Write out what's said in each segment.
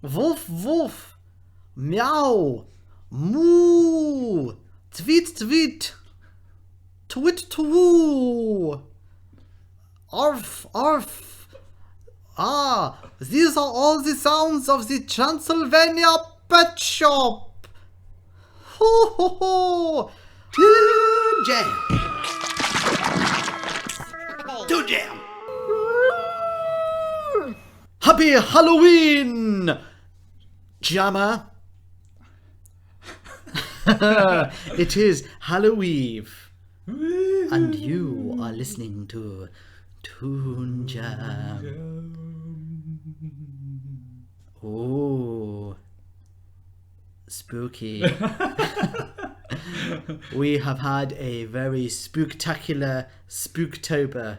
Woof woof, meow, moo, tweet tweet, twit twoo, arf arf. Ah, these are all the sounds of the Transylvania pet shop. Ho ho ho! Toon Jam! Toon Jam! Happy Halloween, Jammer! It is Halloween, and you are listening to Toon Jam. Oh, spooky. We have had a very spooktacular Spooktober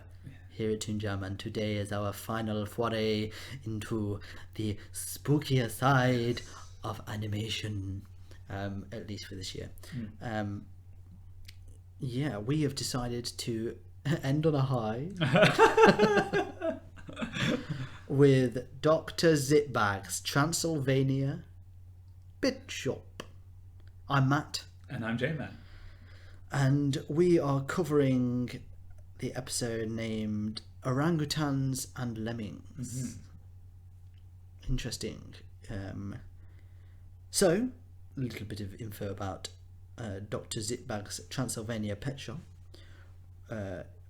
here at Toon Jam, and today is our final foray into the spookier side of animation, at least for this year. Yeah, we have decided to end on a high with Dr. Zitbag's Transylvania Bit Shop. I'm Matt. And I'm J-Man. And we are covering the episode named Orangutans and Lemmings. Interesting. So, a little bit of info about Dr. Zitbag's Transylvania Pet Shop.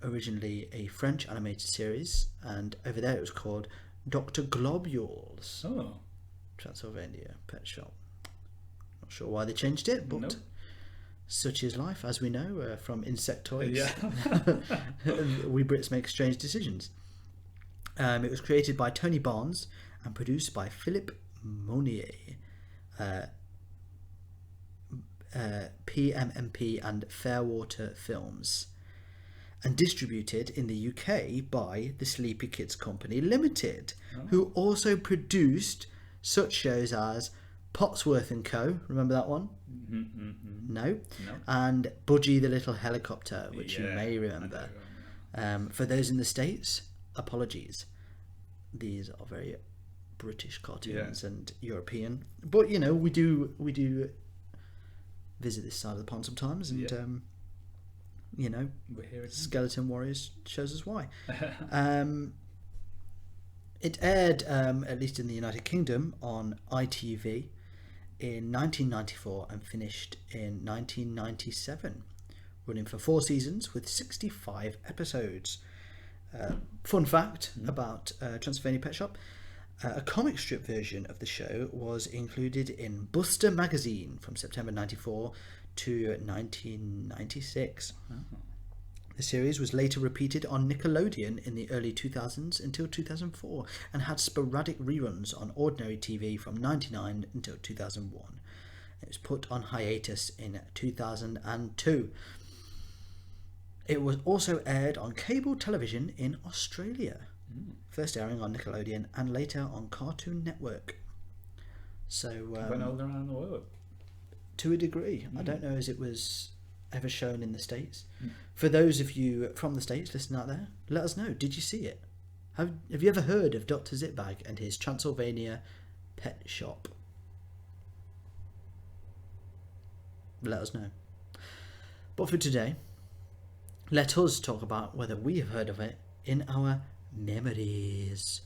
Originally a French animated series, and over there it was called Dr. Globules. Oh. Transylvania Pet Shop. Not sure why they changed it, but... Nope. Such is life, as we know, from insectoids. Yeah. We Brits make strange decisions. It was created by Tony Barnes and produced by Philip Monnier, PMMP and Fairwater Films, and distributed in the UK by the Sleepy Kids Company Limited, who also produced such shows as Potsworth and Co. Remember that one? No. And Budgie the Little Helicopter, which you may remember. For those in the States, apologies. These are very British cartoons and European, but you know we do visit this side of the pond sometimes, and you know, we're here again. Skeleton Warriors shows us why. It aired, at least in the United Kingdom, on ITV in 1994 and finished in 1997, running for 4 seasons with 65 episodes. Fun fact about Transylvania Pet Shop: a comic strip version of the show was included in Buster magazine from September 94 to 1996. The series was later repeated on Nickelodeon in the early 2000s until 2004 and had sporadic reruns on ordinary TV from 1999 until 2001. It was put on hiatus in 2002. It was also aired on cable television in Australia, first airing on Nickelodeon and later on Cartoon Network. So went all around the world. To a degree. I don't know as it was ever shown in the States. For those of you from the States listening out there, let us know. Did you see it? Have you ever heard of Dr. Zitbag and his Transylvania Pet Shop? Let us know. But for today, let us talk about whether we have heard of it in our memories.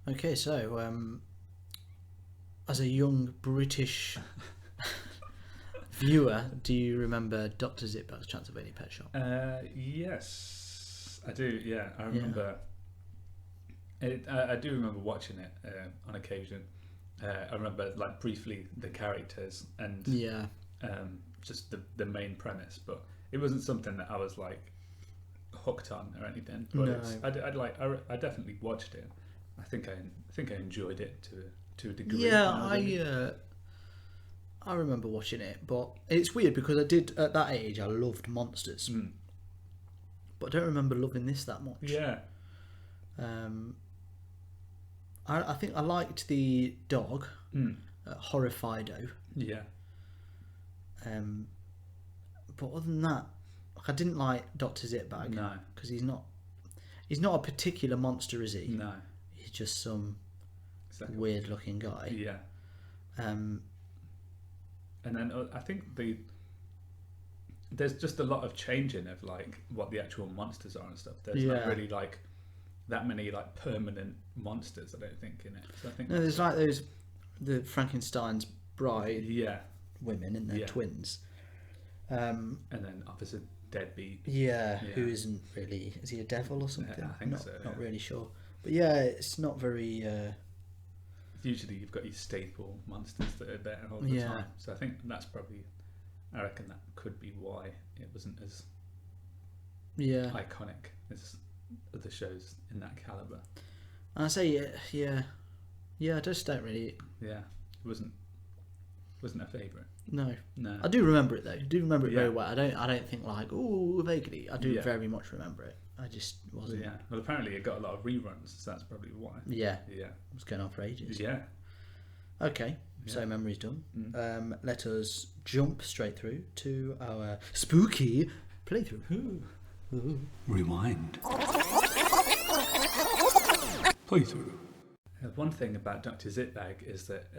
Okay, so as a young British viewer, do you remember Dr. Zitbag's Transylvania Pet Shop? Yes, I do. Yeah, I remember. I do remember watching it on occasion. I remember like briefly the characters and just the main premise, but it wasn't something that I was like hooked on or anything. But No. I definitely watched it. I think I enjoyed it to a degree. Yeah, I remember watching it, but it's weird because I did at that age. I loved monsters, but I don't remember loving this that much. Yeah. I think I liked the dog, Horrifido. Yeah. But other than that, I didn't like Dr. Zitbag. No. Because he's not... He's not a particular monster, is he? No. He's just some Exactly. weird-looking guy. Yeah. Um, And then I think there's just a lot of changing of like what the actual monsters are and stuff. There's not really like that many like permanent monsters, I don't think, in it. So I think no, there's like the Frankenstein's bride women, and they're twins. And then opposite deadbeat. Yeah, who isn't really... Is he a devil or something? I think so. Not really sure. But yeah, it's not very... Usually you've got your staple monsters that are there all the time. So I think that's probably... I reckon that could be why it wasn't as iconic as other shows in that calibre. I say, I just don't really... Yeah, it wasn't a favourite. No. No. I do remember it though. I do remember it very well. I don't think like, oh, vaguely. I do very much remember it. I just wasn't... Yeah. Well, apparently it got a lot of reruns, so that's probably why. Yeah. Yeah. It was going on for ages. Yeah. Okay, so memory's done. Let us jump straight through to our spooky playthrough. Ooh. Rewind. Playthrough. One thing about Dr. Zitbag is that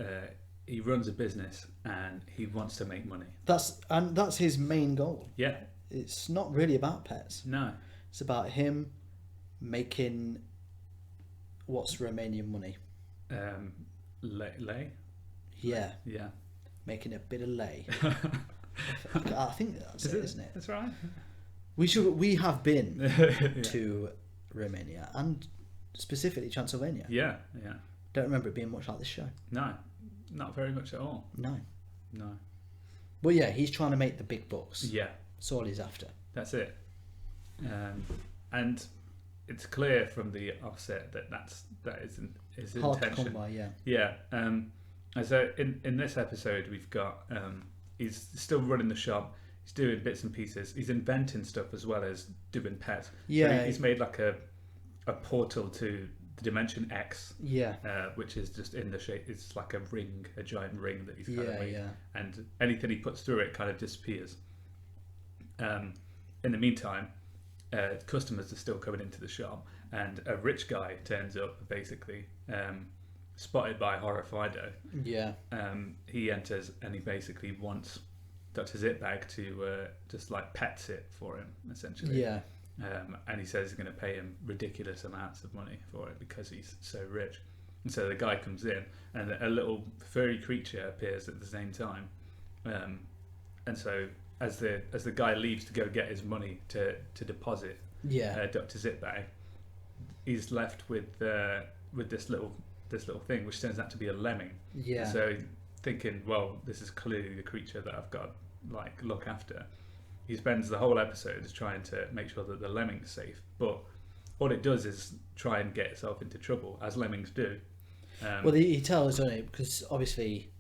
he runs a business and he wants to make money. That's his main goal. Yeah. It's not really about pets. No. It's about him making what's Romanian money. Lei? Yeah. Yeah. Making a bit of lei. I think that's isn't it? That's right. We have been to Romania and specifically Transylvania. Yeah. Don't remember it being much like this show. No. Not very much at all. No. But yeah, he's trying to make the big bucks. Yeah. That's all he's after. That's it. And it's clear from the offset that isn't his hard intention. to come by, yeah. Yeah. And so in this episode we've got he's still running the shop. He's doing bits and pieces. He's inventing stuff as well as doing pets. Yeah. So he's made like a portal to the dimension X. Yeah. Which is just in the shape. It's like a giant ring that he's kind of made. Yeah. And anything he puts through it kind of disappears. In the meantime, customers are still coming into the shop, and a rich guy turns up, basically, spotted by Horror Fido. Yeah. He enters and he basically wants Dr. Zitbag to just like pet sit for him, essentially. Yeah. And he says he's going to pay him ridiculous amounts of money for it because he's so rich. And so the guy comes in, and a little furry creature appears at the same time. And so as the guy leaves to go get his money to deposit Dr. Zitbag, he's left with this little thing, which turns out to be a lemming. Yeah. So thinking, well, this is clearly the creature that I've got to like look after. He spends the whole episode trying to make sure that the lemming's safe, but all it does is try and get itself into trouble, as lemmings do. Well, he tells, doesn't he? Because obviously,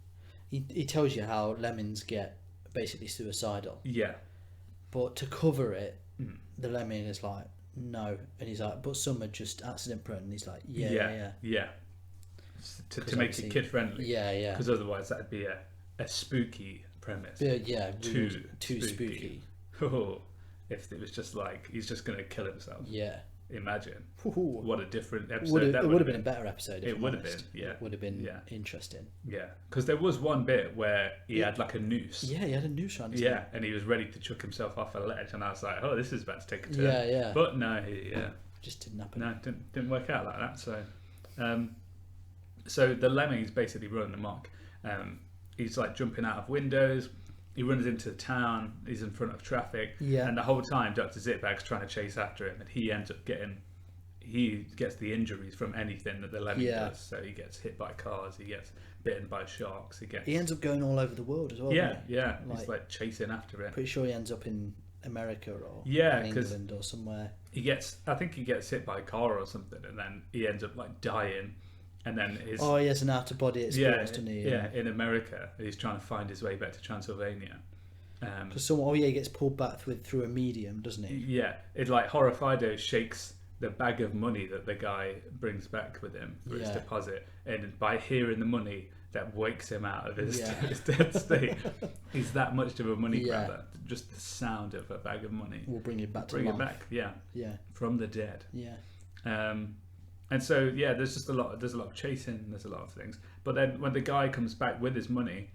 he tells you how lemmings get basically suicidal. Yeah. But to cover it, the lemming is like, no, and he's like, but some are just accident prone, and he's like, yeah. To make it kid friendly. Yeah. Because otherwise that'd be a spooky premise. Yeah. Too spooky. Oh, if it was just like he's just going to kill himself. Yeah. Imagine. Ooh. What a different episode it would have been a better episode. It would have been. Yeah. It would have been interesting. Yeah. Because there was one bit where he had like a noose. Yeah, he had a noose around his neck. And he was ready to chuck himself off a ledge, and I was like, oh, this is about to take a turn. Yeah. But no, just didn't happen. No, didn't work out like that. So the lemmings basically run amok. He's like jumping out of windows. He runs into the town. He's in front of traffic. Yeah. And the whole time, Dr. Zitbag's trying to chase after him, and he ends up he gets the injuries from anything that the lemming does. So he gets hit by cars. He gets bitten by sharks. He ends up going all over the world as well. Yeah. He's like chasing after it. Pretty sure he ends up in America or England or somewhere. I think he gets hit by a car or something, and then he ends up like dying. And then he has an out of body experience, doesn't he? Yeah, in America, he's trying to find his way back to Transylvania. Because he gets pulled back through a medium, doesn't he? Yeah, it's like Horror Fido shakes the bag of money that the guy brings back with him for his deposit, and by hearing the money, that wakes him out of his dead state. He's that much of a money grabber. Just the sound of a bag of money will bring him back to life. life. Bring it back, yeah, from the dead. Yeah. And so yeah, there's a lot of chasing, there's a lot of things. But then when the guy comes back with his money,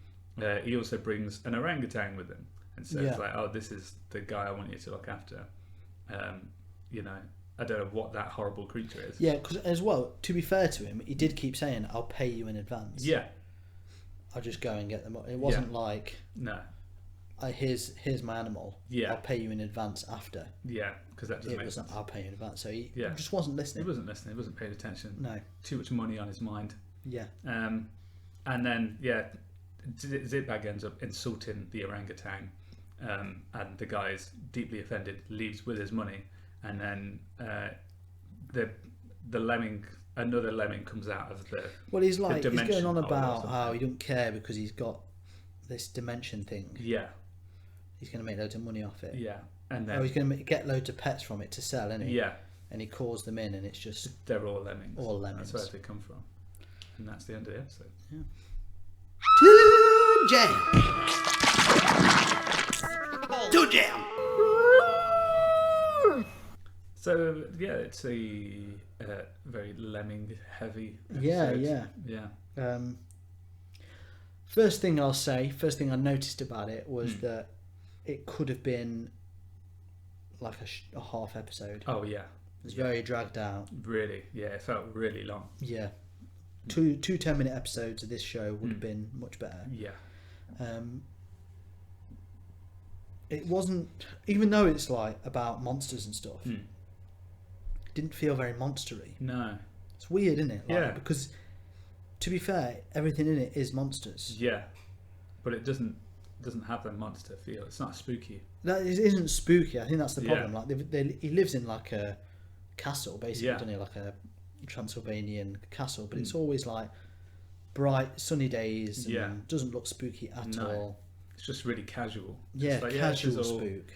he also brings an orangutan with him, and so it's like, oh, this is the guy I want you to look after. You know, I don't know what that horrible creature is. Yeah, because as well, to be fair to him, he did keep saying, "I'll pay you in advance." Yeah, I'll just go and get them. It wasn't like, no, here's my animal. Yeah. I'll pay you in advance after. Yeah, because that doesn't It make wasn't, sense. I'll pay you in advance. So he just wasn't listening. He wasn't listening. He wasn't paying attention. No. Too much money on his mind. Yeah. And then Zitbag ends up insulting the orangutan, and the guy is deeply offended, leaves with his money, and then the lemming, another lemming comes out of the. Well, he's like, he's going on hole or about something. how he don't care because he's got this dimension thing. Yeah, He's going to make loads of money off it. yeah, and then He's going to get loads of pets from it to sell, isn't he? yeah, And he calls them in, and it's just they're all lemmings. all lemmings. That's where they come from, and that's the end of the episode. Toon Jam. Toon Jam. So yeah, it's a very lemming heavy episode. Yeah. Yeah. First thing I noticed about it was that it could have been like a half episode. Oh yeah. It was very dragged out. Really, yeah, it felt really long. Yeah. Two 10-minute episodes of this show would have been much better. Yeah. It wasn't, even though it's like about monsters and stuff, it didn't feel very monstery. No. It's weird, isn't it? Like, Yeah. Because, to be fair, everything in it is monsters. Yeah, but it doesn't have the monster feel. It's not spooky. That isn't spooky. I think that's the Yeah. problem. Like he lives in like a castle, basically, Yeah. doesn't he? Like a Transylvanian castle, but it's always like bright, sunny days, and doesn't look spooky at all. It's just really casual. Yeah, It's like, casual this is all, spook.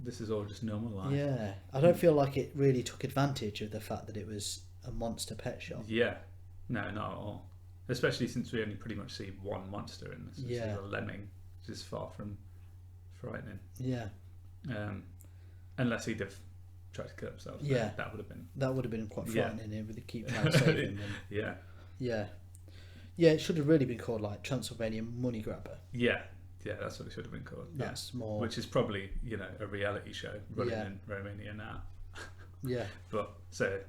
this is all just normal life. Yeah, I don't feel like it really took advantage of the fact that it was a monster pet shop. Yeah, no, not at all. Especially since we only pretty much see one monster in this. Yeah. It's a lemming, which is far from frightening. Yeah, Unless he'd have tried to kill himself. then Yeah. that would have been. that would have been quite Yeah. frightening. It would keep trying to save him. And, Yeah, yeah, it should have really been called like Transylvanian Money Grabber. yeah, that's what it should have been called. That's yeah. more. Which is probably a reality show running Yeah. in Romania now. Yeah, But so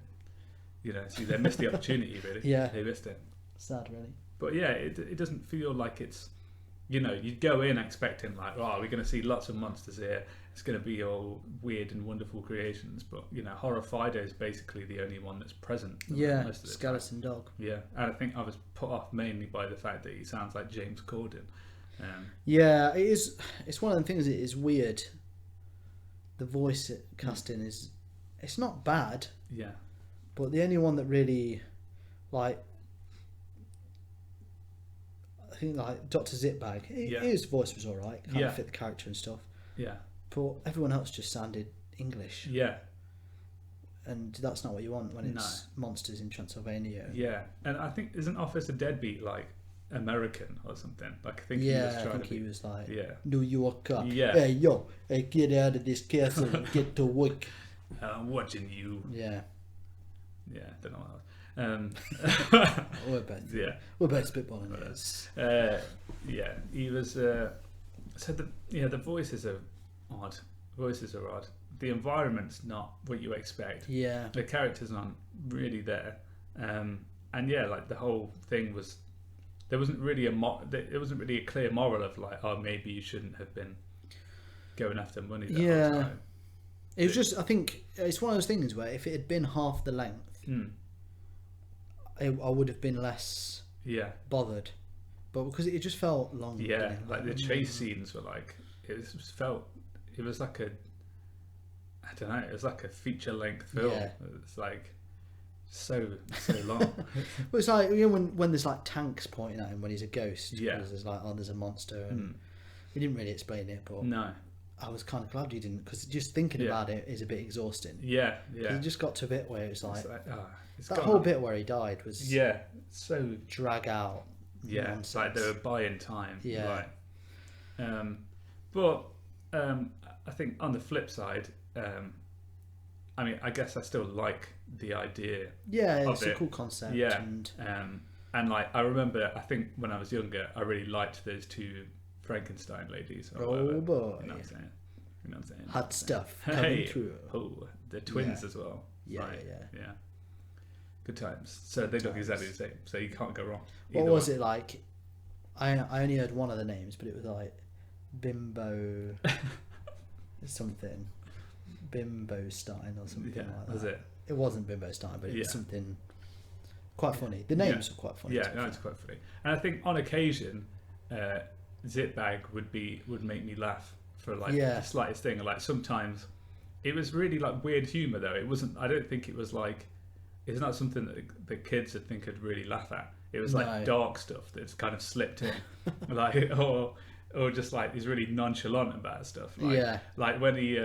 see, they missed the opportunity really. Yeah. They missed it. sad really. But yeah, it doesn't feel like it's, you go in expecting like, oh, we're going to see lots of monsters here. It's going to be all weird and wonderful creations. But Horror Fido is basically the only one that's present. Yeah, most of the time. skeleton dog. Yeah, and I think I was put off mainly by the fact that he sounds like James Corden. Yeah, it is. It's one of the things that is weird. The voice casting is, it's not bad, Yeah, but the only one that really, like, I think like Dr. Zitbag, his voice was alright, kind Yeah. of fit the character and stuff. yeah, But everyone else just sounded English, yeah, and that's not what you want when it's monsters in Transylvania. yeah. And I think isn't Officer Deadbeat like American or something? Like I think he was Yeah, I trying think to be. he was like Yeah. New Yorker. Yeah. Hey yo, hey, get out of this castle and get to work. I'm watching you. Yeah, Yeah, don't know what that was. we're both Yeah. spitballing this. Yeah, he was. So the voices are odd. Voices are odd. The environment's not what you expect. Yeah, The characters aren't really there. And yeah, like the whole thing was. There wasn't really it wasn't really a clear moral of like, oh, maybe you shouldn't have been going after money. The whole time. it was just. I think it's one of those things where if it had been half the length, I would have been less Yeah. bothered. But because it just felt long. Yeah, didn't it? like the chase scenes were like it was like a, I don't know, it was like a feature length film. Yeah. It's like so long. Well, it's like when there's like tanks pointing at him when he's a ghost. Yeah. Because there's like there's a monster and he didn't really explain it, but No. I was kind of glad he didn't because just thinking Yeah. about it is a bit exhausting. Yeah, 'Cause yeah. It just got to a bit where it's like It's that gone whole on. bit where he died was Yeah, so drag out. yeah, it's like they were buying time. Yeah. Right. But I think on the flip side, I mean, I guess I still like the idea. Yeah, of it's a it. cool concept. Yeah. And And like, I remember, I think when I was younger, I really liked those two Frankenstein ladies. Or whatever. boy, You know what I'm saying? You know what I'm saying? hot stuff coming Hey, through. oh, the twins Yeah. as well. Yeah, Right. yeah. Good times. So they look Times. exactly the same. So you can't go wrong. What Either was one. it like? I only heard one of the names, but it was like Bimbo something, Bimbo Stein or something Yeah, like that. was it? It wasn't Bimbo Stein, but it was Yeah. something quite funny. The names were quite funny. Yeah, to be no, fair. it's quite funny. And I think on occasion, Zipbag would make me laugh for like Yeah. the slightest thing. Like sometimes, it was really like weird humor though. It wasn't. I don't think it was like. It's not something that the kids would think I'd really laugh at. It was like No. dark stuff that's kind of slipped in, like or just like he's really nonchalant about stuff. Like, Yeah. Like when he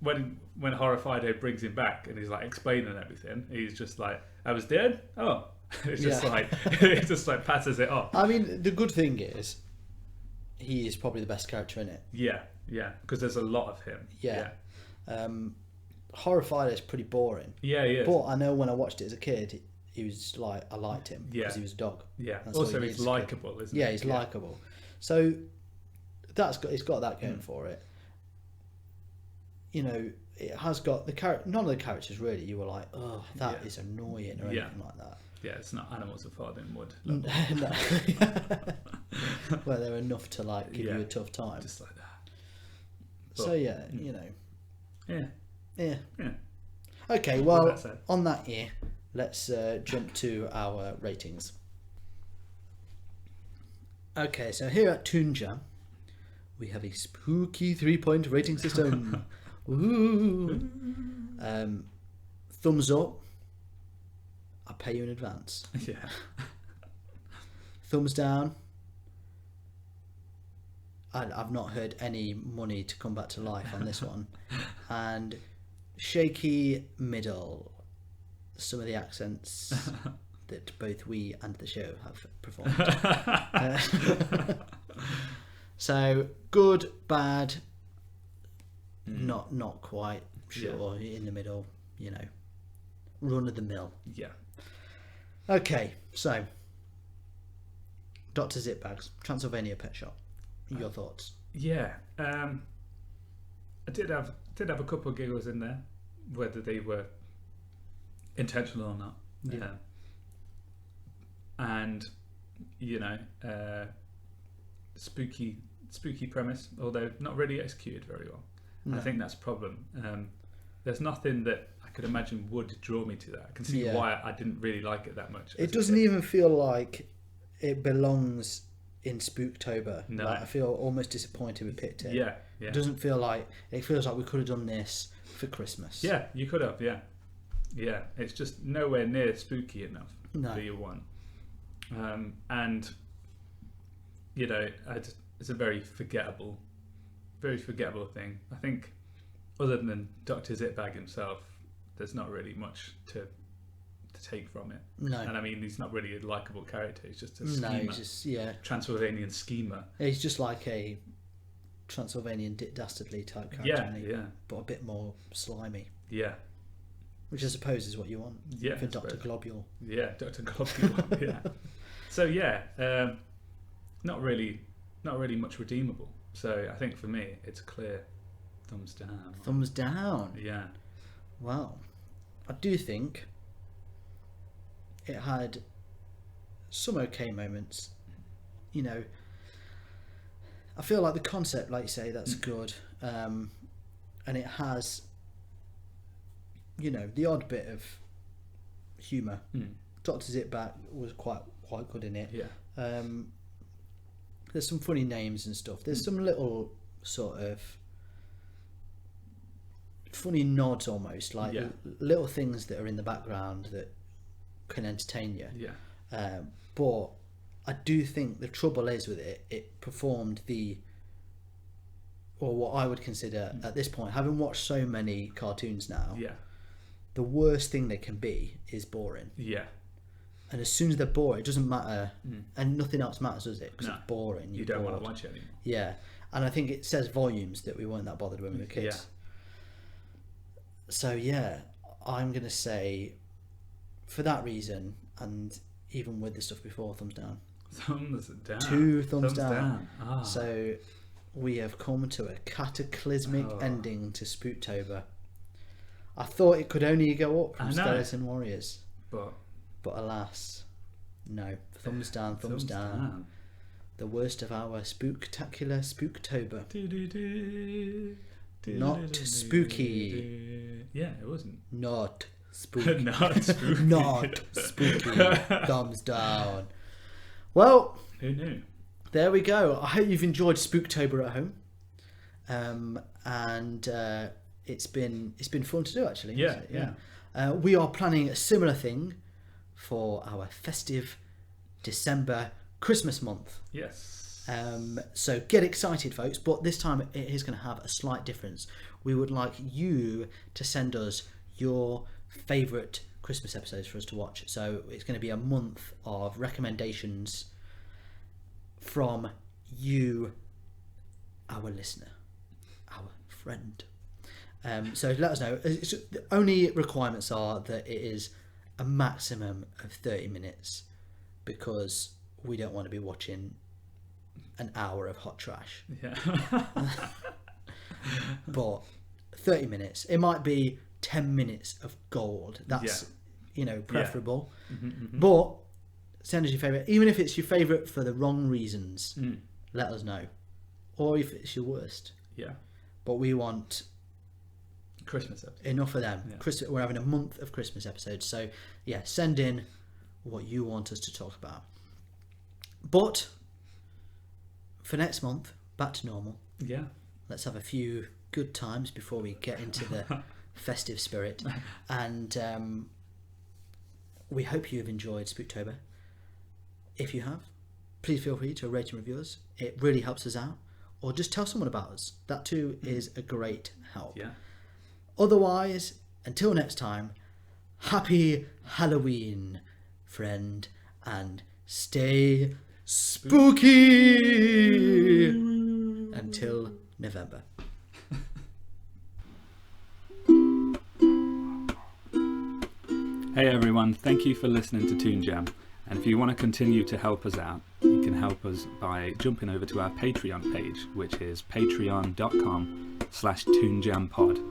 when Horrifido brings him back and he's like explaining everything, he's just like, "I was dead." Oh, it's just Yeah. like it just like passes it off. I mean, the good thing is, he is probably the best character in it. Yeah, because there's a lot of him. Yeah. Horrified is pretty boring. Yeah, he is. But I know when I watched it as a kid, he was like, I liked him Yeah. because he was a dog. Yeah. That's all Also, he he's needs as a kid. likable, isn't he? Yeah, he's likable. So it's got that going for it. You know, it has got none of the characters really. You were like, oh, that is annoying or Yeah. anything like that. Yeah, it's not Animals of Father in Wood. No. Where they're enough to like give you a tough time. Just like that. So yeah, you know, Yeah. yeah. Yeah. Okay, With well, that said. on that here, let's jump to our ratings. Okay, so here at Toon Jam, we have a spooky 3-point rating system. Ooh. Thumbs up. I'll pay you in advance. Yeah. Thumbs down. I've not heard any money to come back to life on this one. And shaky middle. Some of the accents that both we and the show have performed. So good, bad, not quite sure, in the middle, you know, run of the mill. Yeah. Okay, so Dr. Zipbags, Transylvania Pet Shop. Your thoughts? Yeah. I did have a couple of giggles in there, whether they were intentional or not. Yeah. And you know, spooky premise, although not really executed very well. No. I think that's a problem. There's nothing that I could imagine would draw me to that. I can see Yeah. why I didn't really like it that much. It doesn't even feel like it belongs in Spooktober. No. Like, I feel almost disappointed we picked it. Yeah. It doesn't feel like, it feels like we could have done this for Christmas. Yeah, you could have. Yeah. It's just nowhere near spooky enough No. for your one. And you know, it's a very forgettable thing. I think, other than Dr. Zitbag himself, there's not really much to take from it. No. And I mean, he's not really a likable character. He's just a schemer. No, he's just, yeah. Transylvanian schemer. He's just like a Transylvanian Dick Dastardly type character. Yeah, isn't he? yeah. But a bit more slimy. Yeah. Which I suppose is what you want. Yeah, For I Dr. suppose. Globule. Yeah, Dr. Globule. Yeah. So yeah, not really much redeemable. So I think for me, it's a clear thumbs down. Thumbs down. Yeah. Wow. I do think it had some okay moments. You know, I feel like the concept, like you say, that's good. And it has, you know, the odd bit of humour. Dr. Zitback was quite good in it. Yeah. There's some funny names and stuff. There's some little sort of funny nods almost, like little things that are in the background that can entertain you. Yeah. But I do think the trouble is with it, it performed or what I would consider at this point, having watched so many cartoons now, Yeah. the worst thing they can be is boring. Yeah. And as soon as they're bored, it doesn't matter, and nothing else matters, does it? Because No. it's boring. You don't want to watch it anymore. Yeah, and I think it says volumes that we weren't that bothered when we were kids. Yeah. So yeah, I'm going to say, for that reason, and even with the stuff before, thumbs down. Thumbs down. 2 thumbs down. Ah. So we have come to a cataclysmic ending to Spooktober. I thought it could only go up from Skeleton Warriors. But alas, no. Thumbs down, thumbs down. The worst of our spooktacular Spooktober. Not spooky. Yeah, it wasn't. Not spooky. Not spooky. Not spooky. Thumbs down. Well, who knew? There we go. I hope you've enjoyed Spooktober at home. And it's been fun to do, actually. Yeah. We are planning a similar thing for our festive December Christmas month. Yes. So get excited, folks, but this time it is going to have a slight difference. We would like you to send us your favourite Christmas episodes for us to watch. So it's going to be a month of recommendations from you, our listener, our friend. So let us know. The only requirements are that it is a maximum of 30 minutes, because we don't want to be watching an hour of hot trash. Yeah. But 30 minutes. It might be 10 minutes of gold. That's preferable. Yeah. Mm-hmm. But send us your favourite. Even if it's your favourite for the wrong reasons, let us know. Or if it's your worst. Yeah. But we want Christmas episodes. Enough of them. Yeah. We're having a month of Christmas episodes. So, yeah, send in what you want us to talk about. But for next month, back to normal. Yeah. Let's have a few good times before we get into the festive spirit. And we hope you have enjoyed Spooktober. If you have, please feel free to rate and review us. It really helps us out. Or just tell someone about us. That too is a great help. Yeah. Otherwise, until next time, happy Halloween, friend, and stay spooky until November. Hey everyone, thank you for listening to Toon Jam. And if you want to continue to help us out, you can help us by jumping over to our Patreon page, which is patreon.com/toonjampod.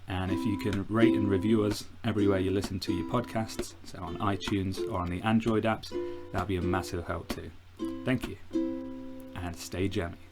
And if you can rate and review us everywhere you listen to your podcasts, so on iTunes or on the Android apps, that'll be a massive help too. Thank you, and stay jammy.